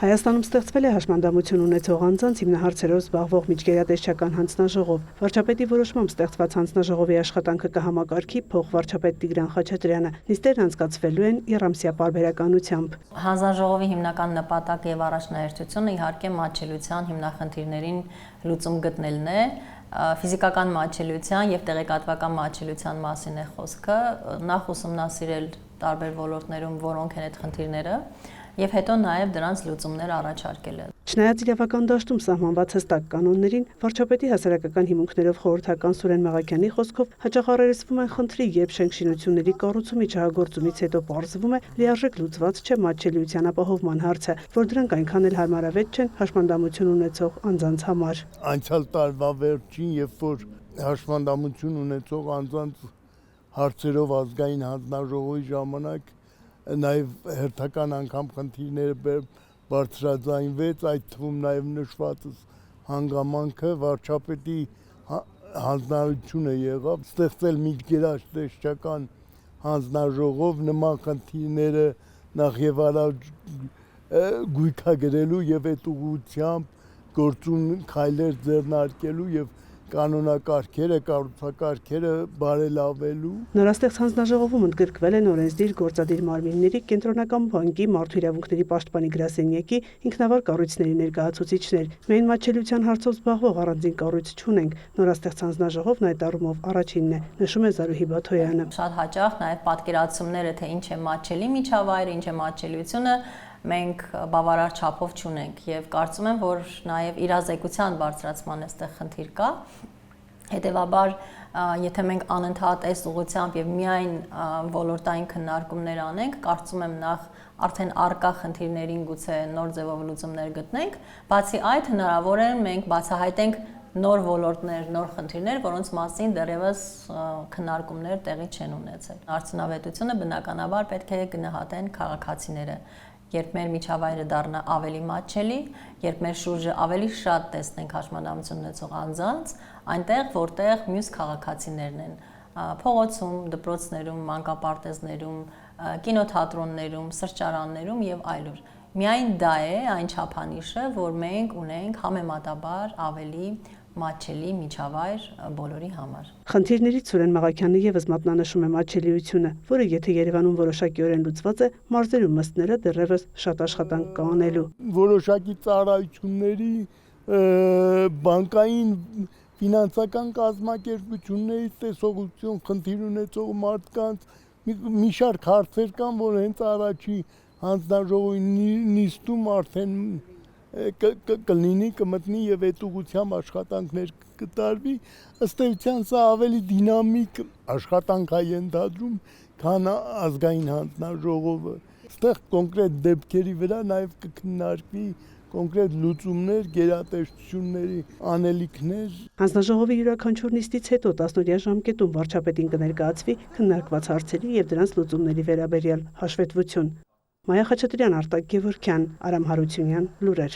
Հայաստանում ստեղծվել է հաշմանդամություն ունեցող անձանց հիմնահարցերով զբաղվող միջգերատեսչական հանձնաժողով։ Վարչապետի որոշմամբ ստեղծված հանձնաժողովի աշխատանքը կհամակարգի փոխվարչապետ Տիգրան Խաչատրյանը։ Նիստերն անցկացվելու են եռամսյա պարբերականությամբ։ Հանձնաժողովի հիմնական նպատակը եւ առաջնահերթությունը իհարկե մատչելիության հիմնախնդիրներին լուծում գտնելն է։ Ֆիզիկական մատչելիության եւ տեղեկատվական մատչելիության մասին է խոսքը, նախ ուսումնասիրել տարբեր ոլորտներում որոնք են այդ խնդիրները եւ հետո նաեւ դրանց լուծումներ առաջարկել։ Չնայած իրավական դաշտում սահմանված հստակ կանոններին, վարչապետի հասարակական հիմունքներով խորհրդական Սուրեն Մաղաքյանի խոսքով հաճախ առերեսվում են խնդրի, երբ շենքշինությունների կառուցումի չհագործումից հետո պարզվում է լիարժեք լուծված չէ մատչելիության ապահովման հարցը, որ դրանք այնքան էլ հարմարավետ չեն հաշմանդամություն ունեցող անձանց համար։ Անցյալ տարվա վերջին, երբ որ հաշմանդամություն ունեցող անձանց հարցերով ազգային հանձնաժողովի ժամանակ նաև հերթական անգամ խնդիրները բարձրաձայնվեց, այդ թվում նաև նշվածս հանգամանքը վարչապետի հանձնարարությունը եղավ ստեղծել միջգերատեսչական հանձնաժողով նման խնդիրները նախ եւ առաջ գույքագրելու եւ այդ ուղղությամբ գործուն քայլեր ձեռնարկելու եւ կանոնակարգերը, կառուցակարգերը բարելավելու։ Նորաստեղծ հանձնաժողովում ընդգրկվել են օրենսդիր գործադիր մարմինների, Կենտրոնական բանկի, Մարդու իրավունքների պաշտպանի գրասենյակի, ինքնավար կառույցների ներկայացուցիչներ։ Միայն մատչելիության հարցով զբաղվող առանձին կառույց չունենք։ Նորաստեղծ հանձնաժողովն այդ առումով առաջինն է, նշում է Զարուհի Բաթոյանը։ Շատ հաճախ նաև պատկերացումները, թե ինչ է մատչելի միջավայրը, ինչ է մատչելիությունը, մենք բավարար չափով չունենք եւ կարծում եմ, որ նաեւ իրազեկության բարձրացման այստեղ խնդիր կա։ Հետևաբար, եթե մենք անընդհատ այս ուղղությամբ եւ միայն ոլորտային քննարկումներ անենք, կարծում եմ նախ արդեն արկա խնդիրներին գուցե նոր ձևով լուծումներ գտնենք, բացի այդ հնարավոր է մենք բացահայտենք նոր ոլորտներ, նոր խնդիրներ, որոնց մասին դեռևս քննարկումներ տեղի չեն ունեցել։ Արդյունավետությունը բնականաբար պետք է գնահատեն քաղաքացիները։ Երբ մեր միջավայրը դառնա ավելի մատչելի, երբ մեր շուրջը ավելի շատ տեսնենք հաշմանդամություն ունեցող անձանց, այնտեղ որտեղ մյուս քաղաքացիներն են, փողոցում, դպրոցներում, մանկապարտեզներում, կինոթատրոններում, սրճարաններում եւ այլուր։ Միայն դա է այն չափանիշը, որ մենք ունենք համեմատաբար ավելի մատչելի միջավայր բոլորի համար։ Խնդիրներից Սուրեն Մաղաքյանը եւս մատնանշում է մատչելիությունը, որը եթե Երևանում որոշակիորեն լուծված է, մարզերում ըստ դեռևս շատ աշխատանք կա անելու։ Որոշակի ծառայությունների, բանկային ֆինանսական կազմակերպություններից տեսողություն խնդիր ունեցող մարդկանց մի շարք հարցեր կան, որ հենց առաջի հանձնաժողովի նիստում արդեն կլինի, կմտնի եւ այդ ուղղությամբ աշխատանքներ կտարվի, ըստ էության սա ավելի դինամիկ աշխատանք է ենթադրում, քան ազգային հանձնաժողովը։ Այստեղ կոնկրետ դեպքերի վրա նաեւ կքննարկվի կոնկրետ լուծումներ, գերատեսչությունների անելիքներ։ Հանձնաժողովի յուրաքանչյուր նիստից հետո 10-օրյա ժամկետում վարչապետին կներկայացվի քննարկված հարցերի եւ դրանց լուծումների վերաբերյալ հաշվետվություն։ Մայա Խաչատրյան, Արտակ Գևորգյան, Արամ Հարությունյան, լուրեր։